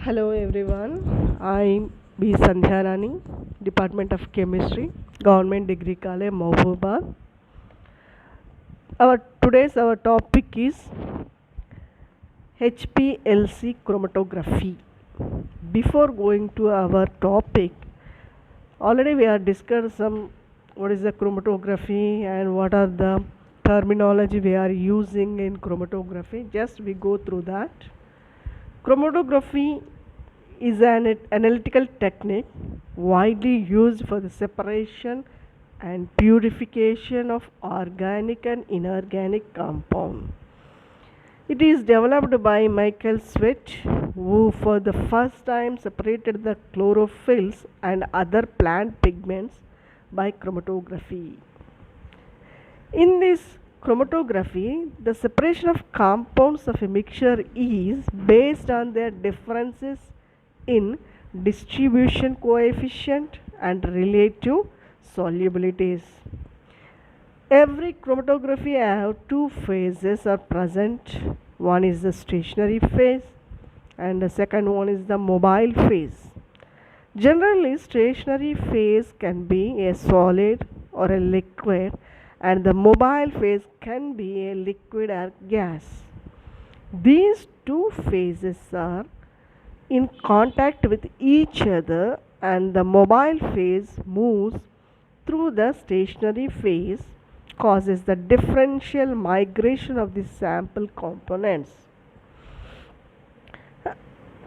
Hello everyone, I'm B. Sandhya Rani, Department of Chemistry, Government Degree College, Mahbubad. Our topic is HPLC chromatography. Before going to our topic, already we have discussed some what is the chromatography and what are the terminology we are using in chromatography. Just we go through that. Chromatography is an analytical technique widely used for the separation and purification of organic and inorganic compounds. It is developed by Michael Sweat, who for the first time separated the chlorophylls and other plant pigments by chromatography. In this chromatography, the separation of compounds of a mixture is based on their differences in distribution coefficient and relative solubilities. Every chromatography have two phases are present. One is the stationary phase and the second one is the mobile phase. Generally, stationary phase can be a solid or a liquid and the mobile phase can be a liquid or gas. These two phases are in contact with each other and the mobile phase moves through the stationary phase, causes the differential migration of the sample components.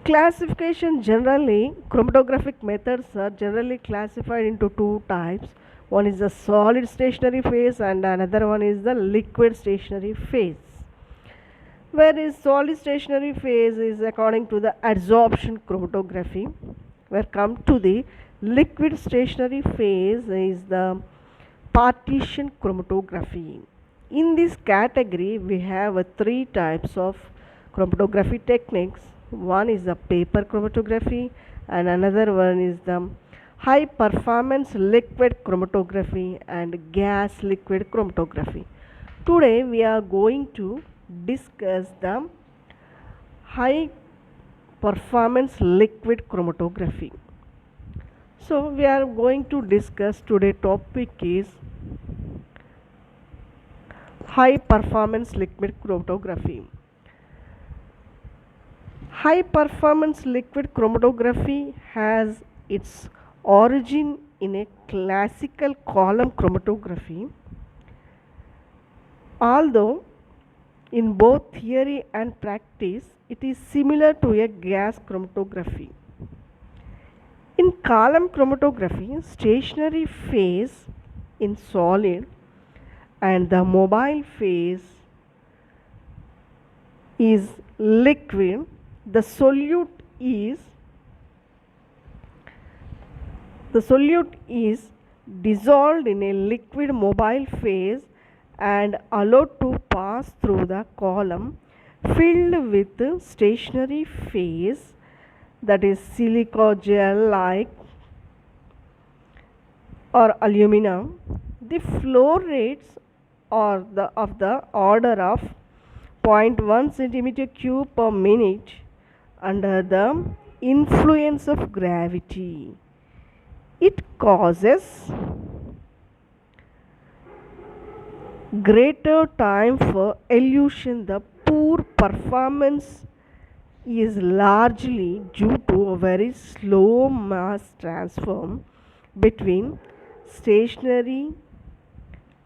Classification generally, chromatographic methods are generally classified into two types. One is the solid stationary phase and another one is the liquid stationary phase. Whereas solid stationary phase is according to the adsorption chromatography. Where come to the liquid stationary phase is the partition chromatography. In this category, we have three types of chromatography techniques. One is the paper chromatography and another one is the high performance liquid chromatography and gas liquid chromatography. Today we are going to discuss the high performance liquid chromatography. So we are going to discuss today topic is high performance liquid chromatography. High performance liquid chromatography has its origin in a classical column chromatography, although in both theory and practice it is similar to a gas chromatography. In column chromatography, stationary phase in solid and the mobile phase is liquid. The solute is dissolved in a liquid mobile phase and allowed to pass through the column filled with stationary phase, that is silica gel like or aluminum. The flow rates are of the order of 0.1 centimeter cube per minute under the influence of gravity. It causes greater time for elution. The poor performance is largely due to a very slow mass transfer between stationary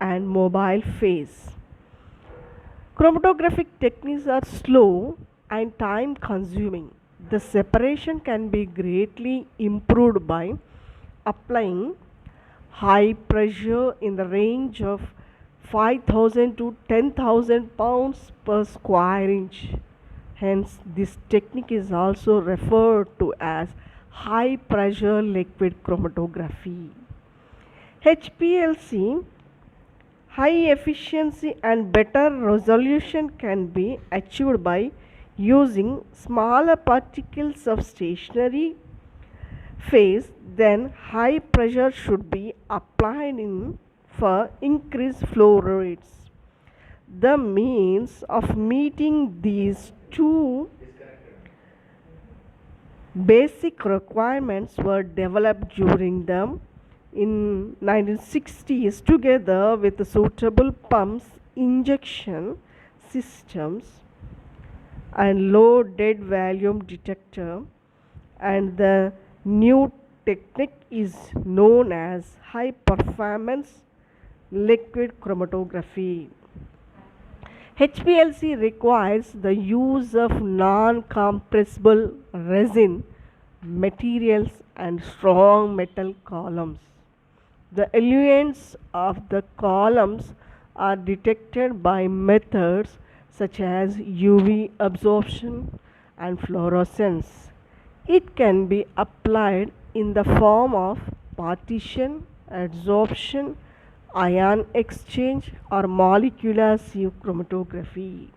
and mobile phase. Chromatographic techniques are slow and time consuming. The separation can be greatly improved by applying high pressure in the range of 5,000 to 10,000 pounds per square inch. Hence, this technique is also referred to as high pressure liquid chromatography. HPLC, high efficiency and better resolution can be achieved by using smaller particles of stationary phase. Then high pressure should be applied in for increased flow rates. The means of meeting these two Basic requirements were developed during the in 1960s together with suitable pumps, injection systems, and low dead volume detector, and the new technique is known as high performance liquid chromatography. HPLC requires the use of non-compressible resin materials and strong metal columns. The elements of the columns are detected by methods such as UV absorption and fluorescence. It can be applied in the form of partition, adsorption, ion exchange, or molecular sieve chromatography.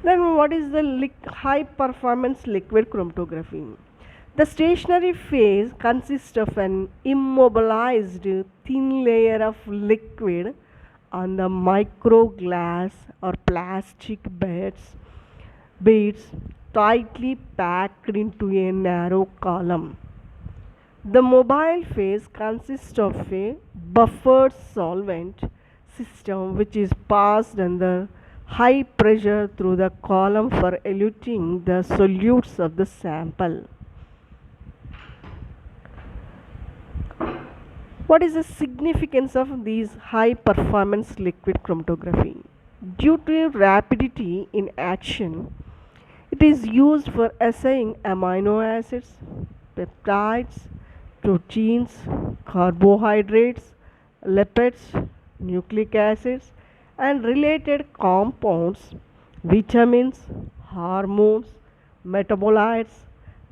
Then, what is the high performance liquid chromatography? The stationary phase consists of an immobilized thin layer of liquid on the microglass or plastic beads tightly packed into a narrow column. The mobile phase consists of a buffered solvent system which is passed under high pressure through the column for eluting the solutes of the sample. What is the significance of these high performance liquid chromatography? Due to rapidity in action, it is used for assaying amino acids, peptides, proteins, carbohydrates, lipids, nucleic acids, and related compounds, vitamins, hormones, metabolites,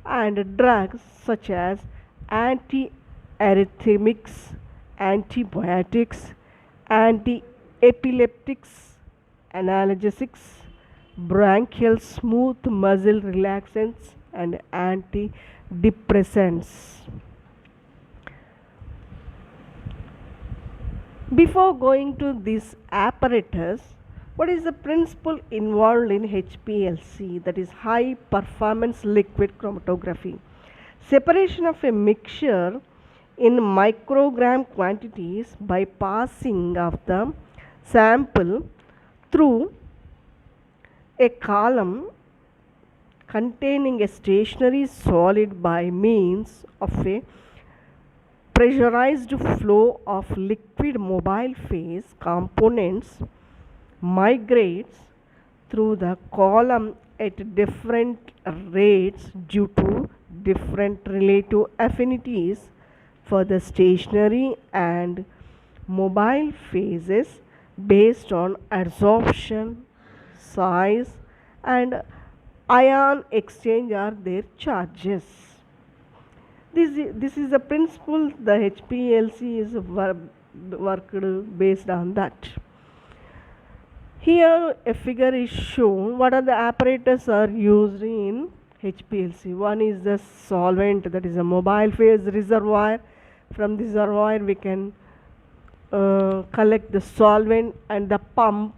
and drugs such as antiarrhythmics, antibiotics, anti-epileptics, analgesics, bronchial smooth muscle relaxants, and antidepressants. Before going to this apparatus, what is the principle involved in HPLC, that is high performance liquid chromatography? Separation of a mixture in microgram quantities by passing of the sample through a column containing a stationary solid by means of a pressurized flow of liquid mobile phase components migrates through the column at different rates due to different relative affinities for the stationary and mobile phases based on adsorption, size, and ion exchange are their charges. This is a principle the HPLC is worked based on that. Here a figure is shown what are the apparatus are used in HPLC. One is the solvent, that is a mobile phase reservoir. From this reservoir we can collect the solvent, and the pump,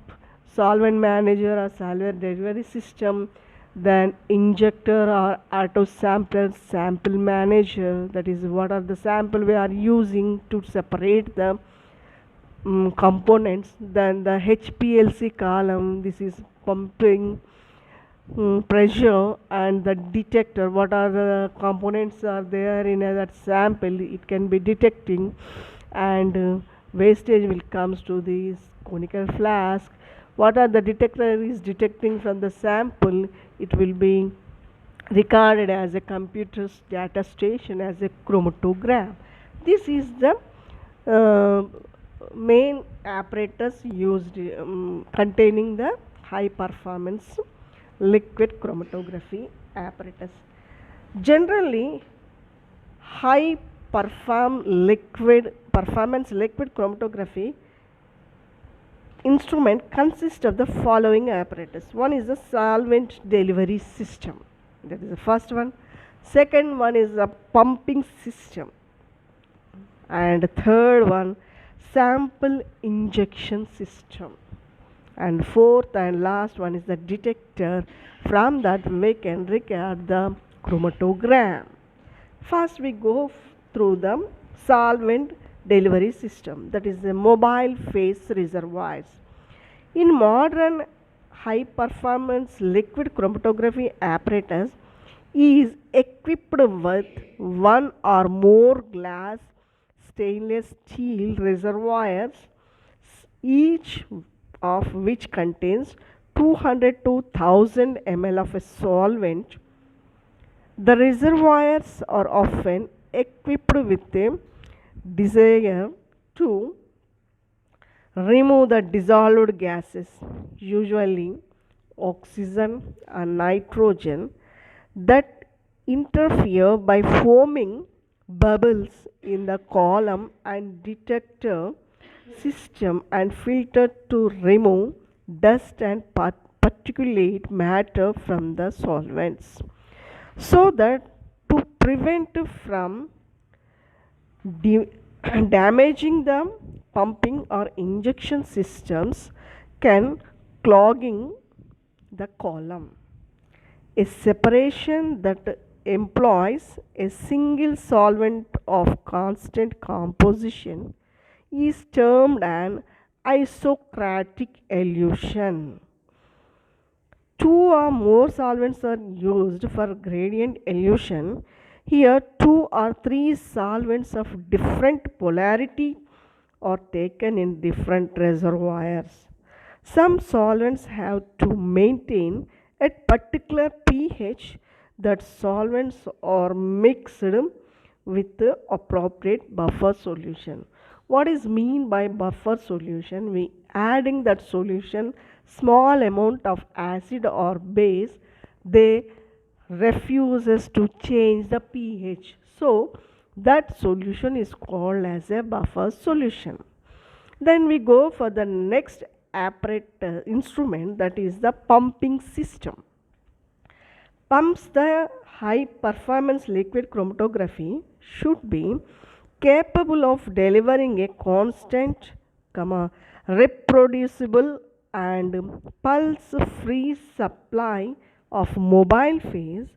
solvent manager or solvent delivery system, then injector or auto sampler, sample manager, that is what are the sample we are using to separate the components, then the HPLC column, this is pumping pressure, and the detector, what are the components are there in that sample, it can be detecting, and wastage will comes to this conical flask. What are the detector is detecting from the sample, it will be recorded as a computer's data station as a chromatogram. This is the main apparatus used containing the high performance liquid chromatography apparatus. Generally, high performance liquid chromatography instrument consists of the following apparatus. One is the solvent delivery system, that is the first one. Second one is a pumping system, and third one sample injection system, And fourth and last one is the detector. From that we can record the chromatogram. First we go through the solvent delivery system, that is the mobile phase reservoirs. In modern high performance liquid chromatography apparatus is equipped with one or more glass stainless steel reservoirs, each of which contains 200 to 1000 ml of a solvent. The reservoirs are often equipped with a desire to remove the dissolved gases, usually oxygen and nitrogen, that interfere by forming bubbles in the column and detector system, and filter to remove dust and particulate matter from the solvents, so that to prevent from damaging the pumping or injection systems can clogging the column. A separation that employs a single solvent of constant composition is termed an isocratic elution. Two or more solvents are used for gradient elution. Here, two or three solvents of different polarity are taken in different reservoirs. Some solvents have to maintain at particular pH. That solvents are mixed with the appropriate buffer solution. What is mean by buffer solution? We adding that solution small amount of acid or base, they refuses to change the pH, so that solution is called as a buffer solution. Then we go for the next apparatus instrument, that is the pumping system. Pumps, the high performance liquid chromatography, should be capable of delivering a constant, reproducible and pulse free supply of mobile phase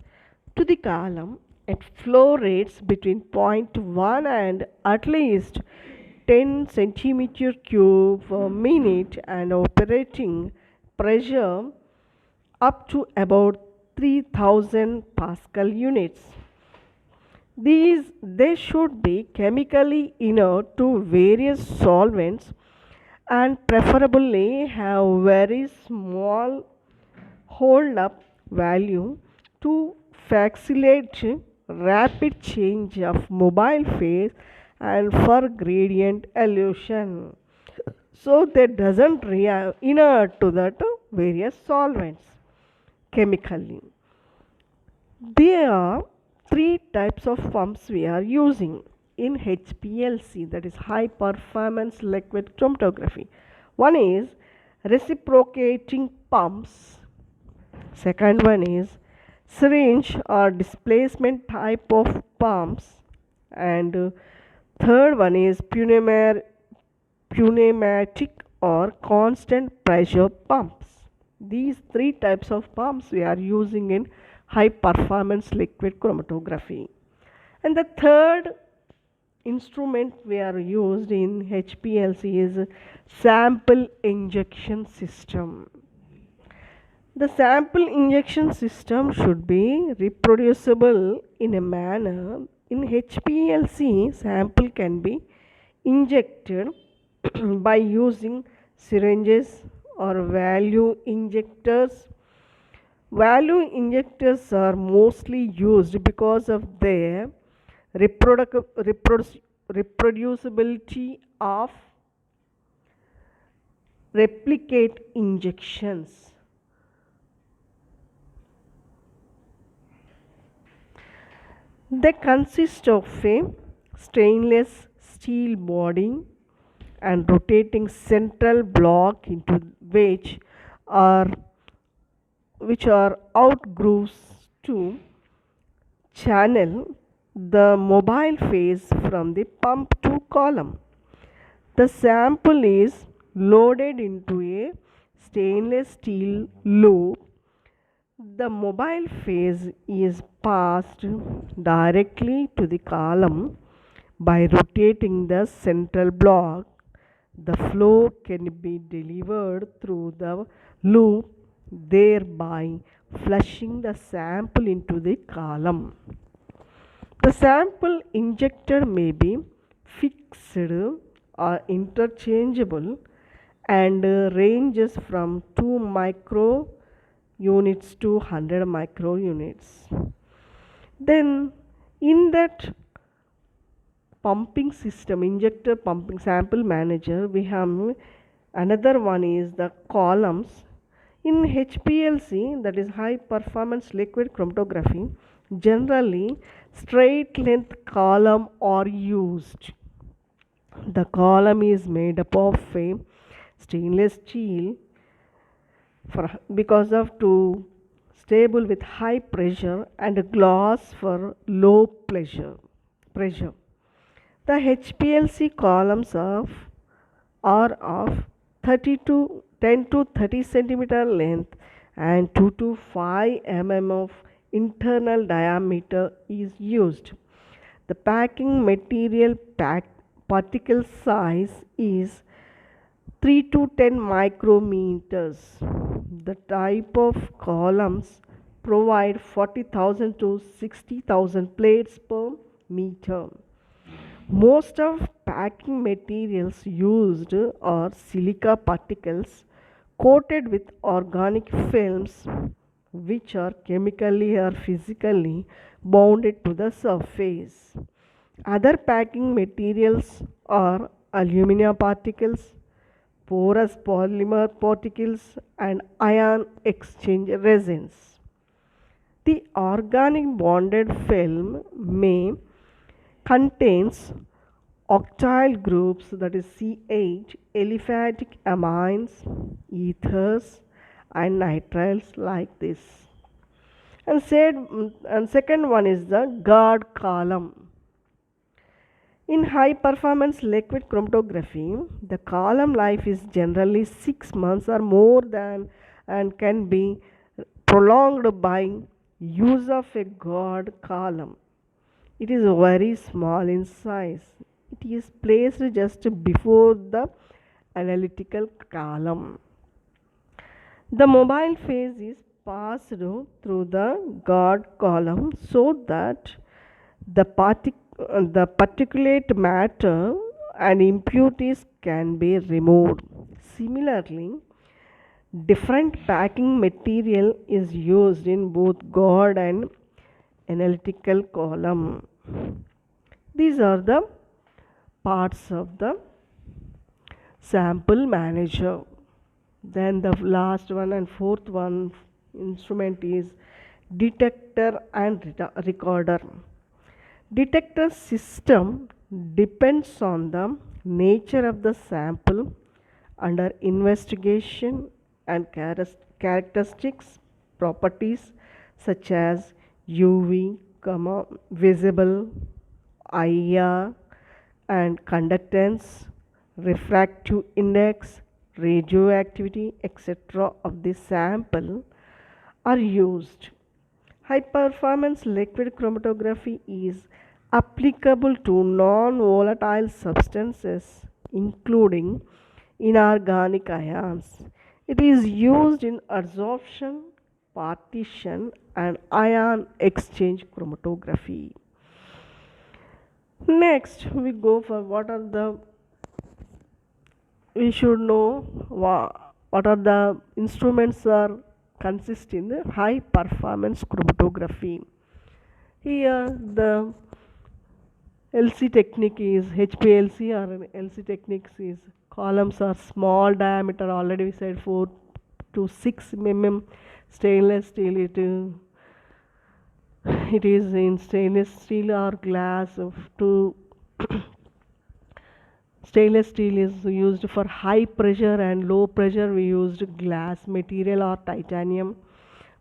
to the column at flow rates between 0.1 and at least 10 centimeter cube per minute, and operating pressure up to about 3000 Pascal units. They should be chemically inert to various solvents and preferably have very small hold up value to facilitate rapid change of mobile phase and for gradient elution, so that doesn't react inert to that various solvents chemically. There are three types of pumps we are using in HPLC, that is high performance liquid chromatography. One is reciprocating pumps, second one is syringe or displacement type of pumps, and third one is pneumatic or constant pressure pumps. These three types of pumps we are using in high performance liquid chromatography. And the third instrument we are used in HPLC is sample injection system. The sample injection system should be reproducible in a manner. In HPLC, sample can be injected by using syringes or value injectors. Value injectors are mostly used because of their reproducibility of replicate injections. They consist of a stainless steel body and rotating central block into which are out grooves to channel the mobile phase from the pump to column. The sample is loaded into a stainless steel loop, the mobile phase is passed directly to the column by rotating the central block. The flow can be delivered through the loop, thereby flushing the sample into the column. The sample injected may be fixed or interchangeable and ranges from 2 micro units to 100 micro units. Then in that pumping system, injector pumping sample manager, we have another one is the columns. In HPLC, that is high performance liquid chromatography, generally straight length column are used. The column is made up of a stainless steel because of to stable with high pressure and a glass for low pressure. The HPLC columns are of 30 to 10 to 30 centimeter length and 2 to 5 mm of internal diameter is used. The packing material particle size is 3 to 10 micrometers. The type of columns provide 40,000 to 60,000 plates per meter. Most of packing materials used are silica particles coated with organic films which are chemically or physically bonded to the surface. Other packing materials are alumina particles, porous polymer particles, and ion exchange resins. The organic bonded film may contains octyl groups, that is CH, aliphatic amines, ethers, and nitriles like this. And second one is the guard column. In high performance liquid chromatography, the column life is generally 6 months or more than and can be prolonged by use of a guard column. It is very small in size. It is placed just before the analytical column. The mobile phase is passed through the guard column so that the particulate matter and impurities can be removed. Similarly, different packing material is used in both guard and analytical column. These are the parts of the sample manager. Then the last one and fourth one instrument is detector and recorder. Detector system depends on the nature of the sample under investigation and characteristics properties such as UV, visible, IR, and conductance, refractive index, radioactivity, etc. of the sample are used. High performance liquid chromatography is applicable to non-volatile substances including inorganic ions. It is used in adsorption, partition, and ion exchange chromatography. Next, we go for we should know what are the instruments are consist in the high performance chromatography. Here the LC technique is HPLC or LC techniques is columns are small diameter, already we said 4 to 6 mm stainless steel. It is in stainless steel or glass of to stainless steel is used for high pressure and low pressure we used glass material or titanium.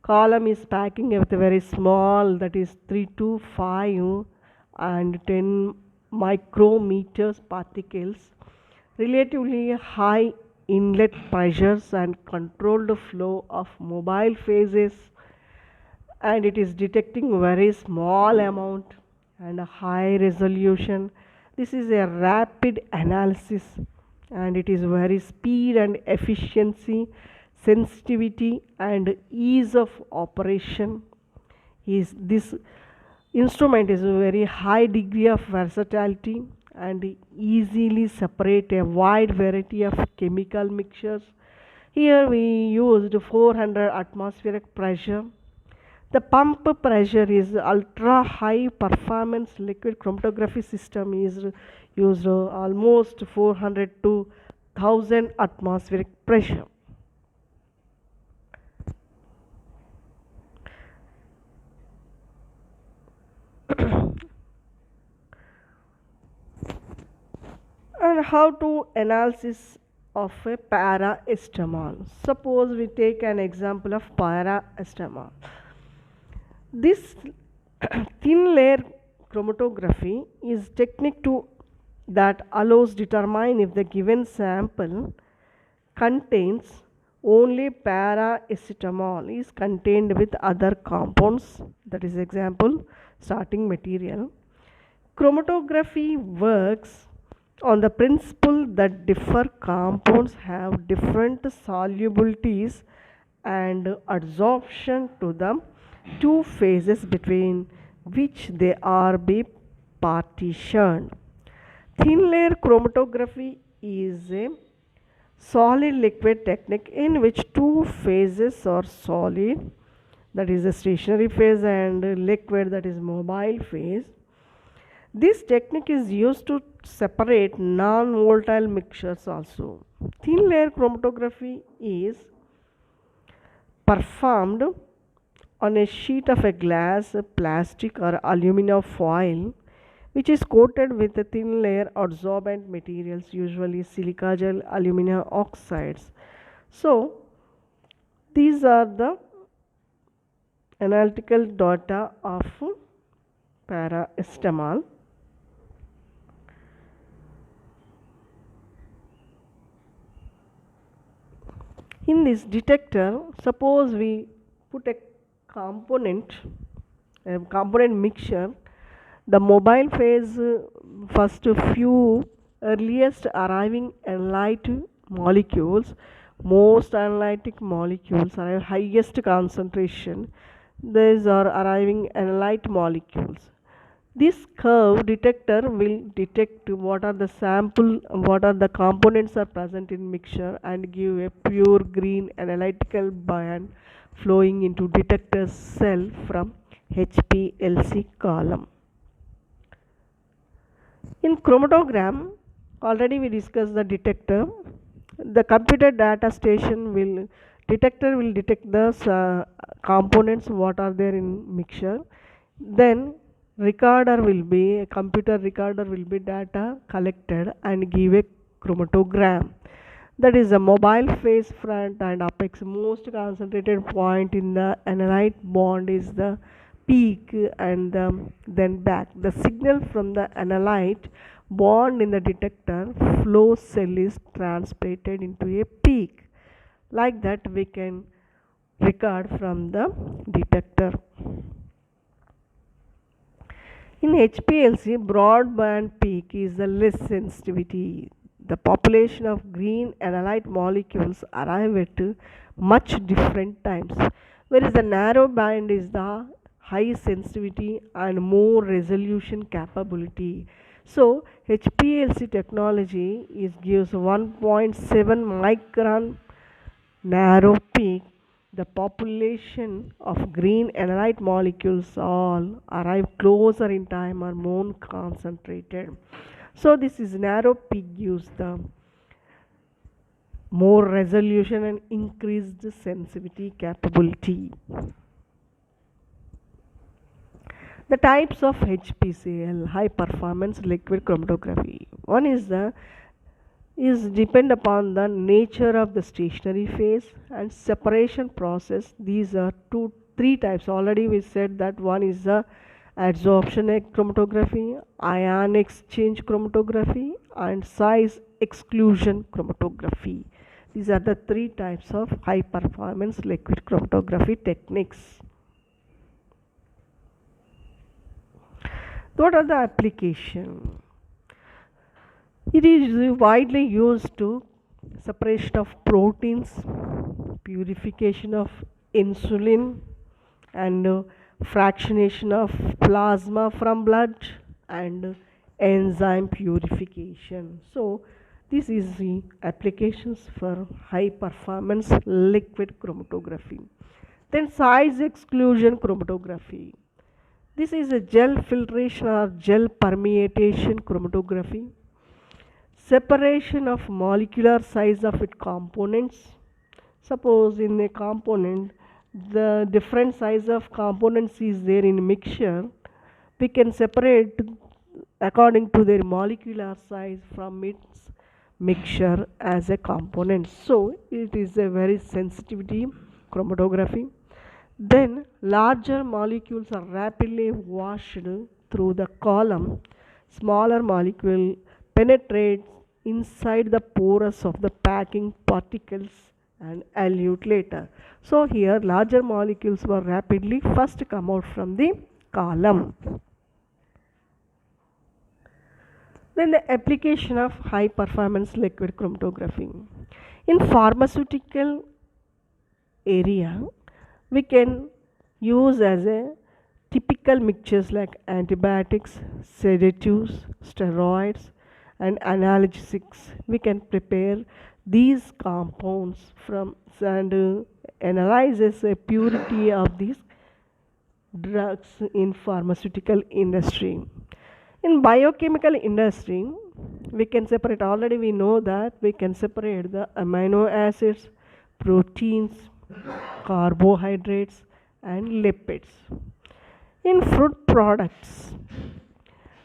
Column is packing with a very small, that is 3 to 5 and 10 micrometers particles. Relatively high inlet pressures and controlled flow of mobile phases, and it is detecting very small amount and a high resolution. This is a rapid analysis, and it is very speed and efficiency, sensitivity and ease of operation. Is this instrument is a very high degree of versatility and easily separate a wide variety of chemical mixtures. Here we used 400 atmospheric pressure. The pump pressure is ultra high performance liquid chromatography system is used almost 400 to 1000 atmospheric pressure. And how to analysis of a paracetamol. Suppose we take an example of paracetamol. This thin layer chromatography is technique to that allows determine if the given sample contains only paracetamol is contained with other compounds, that is example starting material. Chromatography works on the principle that different compounds have different solubilities and adsorption to the two phases between which they are be partitioned. Thin layer chromatography is a solid liquid technique in which two phases are solid, that is the stationary phase, and liquid, that is mobile phase. This technique is used to separate non-volatile mixtures also. Thin layer chromatography is performed on a sheet of a glass, plastic or aluminum foil which is coated with a thin layer adsorbent materials, usually silica gel, aluminum oxides. So these are the analytical data of paracetamol. In this detector, suppose we put a component mixture. The mobile phase, first few earliest arriving analyte molecules, most analytic molecules arrive highest concentration. These are arriving analyte molecules. This curve detector will detect what are the sample, what are the components are present in mixture and give a pure green analytical band flowing into detector cell from HPLC column. In chromatogram, already we discussed the detector. The computer data station will detector will detect the components what are there in mixture. Then recorder will be a computer recorder will be data collected and give a chromatogram. That is the mobile phase front and apex. Most concentrated point in the analyte bond is the peak and then back. The signal from the analyte bond in the detector flow cell is translated into a peak. Like that we can record from the detector. In HPLC, broadband peak is the less sensitivity. The population of green analyte molecules arrive at much different times, whereas the narrow band is the high sensitivity and more resolution capability. So HPLC technology gives 1.7 micron narrow peak. The population of green analyte molecules all arrive closer in time or more concentrated. So this is narrow peak gives the more resolution and increased sensitivity capability. The types of HPCL, high performance liquid chromatography. One is depend upon the nature of the stationary phase and separation process. These are three types. Already we said that one is the adsorption chromatography, ion exchange chromatography and size exclusion chromatography. These are the three types of high performance liquid chromatography techniques. What are the application? It is widely used to separation of proteins, purification of insulin, and fractionation of plasma from blood, and enzyme purification. So this is the applications for high performance liquid chromatography. Then size exclusion chromatography. This is a gel filtration or gel permeation chromatography. Separation of molecular size of its components. Suppose in a component, the different size of components is there in mixture. We can separate according to their molecular size from its mixture as a component. So it is a very sensitivity chromatography. Then larger molecules are rapidly washed through the column. Smaller molecule penetrates inside the pores of the packing particles and elute later. So here larger molecules were rapidly first come out from the column. Then the application of high performance liquid chromatography. In pharmaceutical area, we can use as a typical mixtures like antibiotics, sedatives, steroids, and analgesics. We can prepare these compounds from and analyzes the purity of these drugs in pharmaceutical industry. In biochemical industry, we can separate, already we know that we can separate the amino acids, proteins, carbohydrates, and lipids. In fruit products,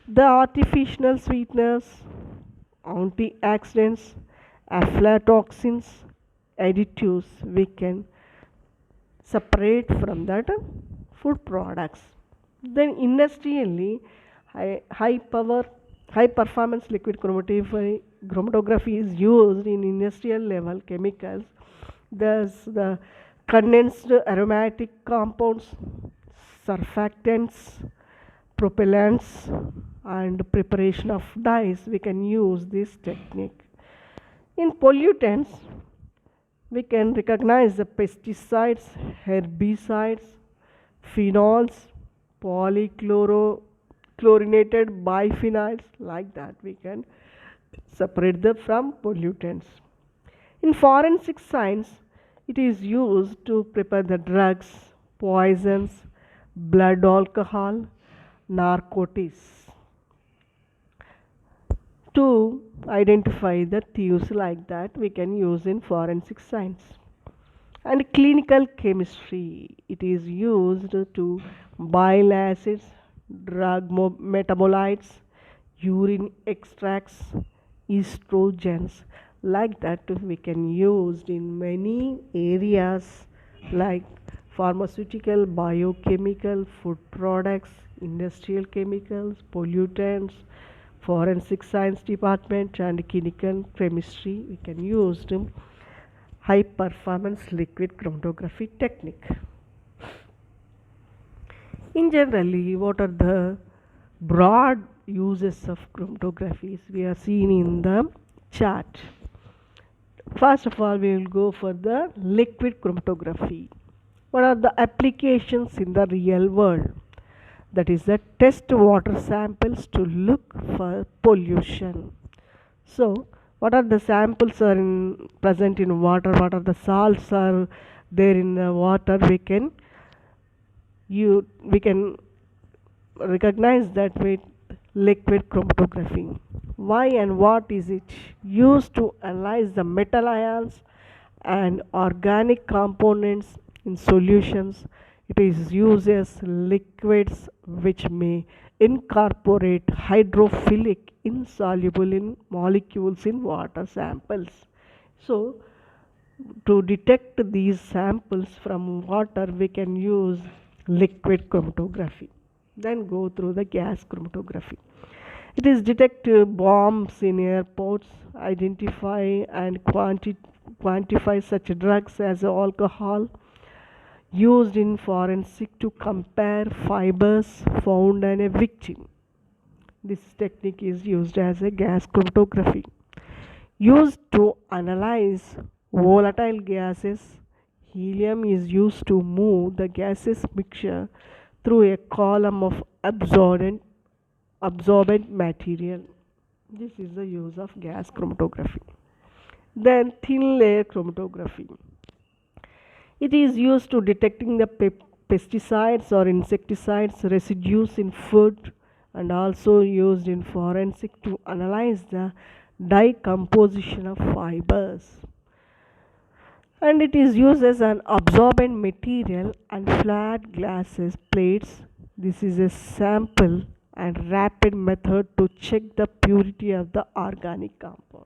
the artificial sweeteners, antioxidants, aflatoxins, additives we can separate from that food products. Then industrially, high performance liquid chromatography is used in industrial level chemicals. Thus, the condensed aromatic compounds, surfactants, propellants, and preparation of dyes. We can use this technique. In pollutants, we can recognize the pesticides, herbicides, phenols, polychlorinated biphenyls, like that we can separate them from pollutants. In forensic science, it is used to prepare the drugs, poisons, blood alcohol, narcotics, to identify the thieves, like that we can use in forensic science. And clinical chemistry, it is used to bile acids, drug metabolites, urine extracts, estrogens, like that we can use in many areas like pharmaceutical, biochemical, food products, industrial chemicals, pollutants, forensic science department, and clinical chemistry. We can use high performance liquid chromatography technique. In generally, what are the broad uses of chromatographies we are seeing in the chart? First of all, we will go for the liquid chromatography. What are the applications in the real world? That is the test water samples to look for pollution. So what are the samples are present in water, what are the salts are there in the water, we can recognize that with liquid chromatography. Why and what is it used to analyze the metal ions and organic components in solutions? It is used as liquids which may incorporate hydrophilic insoluble in molecules in water samples. So to detect these samples from water, we can use liquid chromatography. Then go through the gas chromatography. It is detect bombs in airports, identify and quantify such drugs as alcohol, used in forensic to compare fibers found in a victim. This technique is used as a gas chromatography. Used to analyze volatile gases, helium is used to move the gaseous mixture through a column of absorbent material. This is the use of gas chromatography. Then thin layer chromatography. It is used to detecting the pesticides or insecticides residues in food, and also used in forensic to analyze the decomposition of fibers. And it is used as an absorbent material and flat glasses plates. This is a sample and rapid method to check the purity of the organic compound,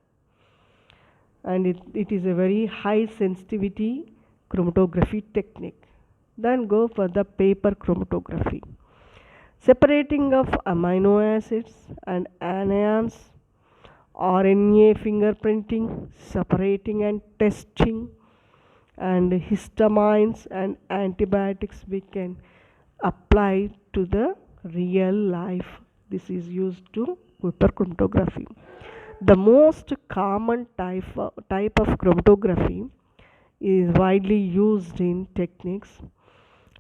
and it is a very high sensitivity chromatography technique. Then go for the paper chromatography. Separating of amino acids and anions, RNA fingerprinting, separating and testing, and histamines and antibiotics we can apply to the real life. This is used to paper chromatography. The most common type of chromatography is widely used in techniques,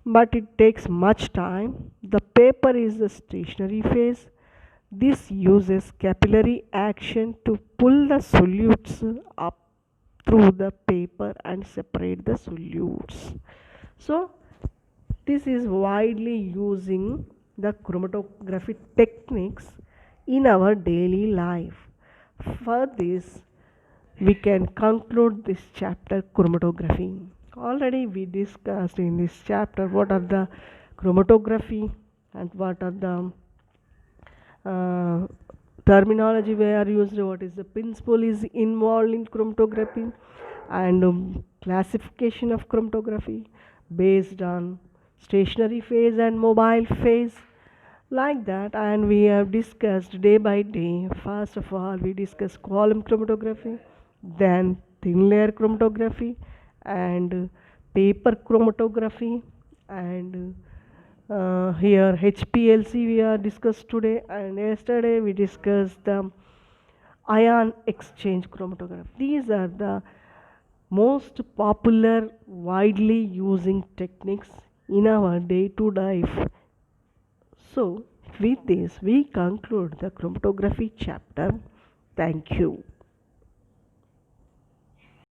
but it takes much time. The paper is the stationary phase. This uses capillary action to pull the solutes up through the paper and separate the solutes. So this is widely using the chromatography techniques in our daily life. For this, we can conclude this chapter chromatography. Already we discussed in this chapter what are the chromatography and what are the uh, terminology we are used, what is the principle is involved in chromatography, and classification of chromatography based on stationary phase and mobile phase, like that. And we have discussed day by day. First of all, we discussed column chromatography, then thin layer chromatography, and paper chromatography, and here HPLC we are discussed today, and yesterday we discussed the ion exchange chromatography. These are the most popular, widely using techniques in our day-to-day life. So, with this, we conclude the chromatography chapter. Thank you.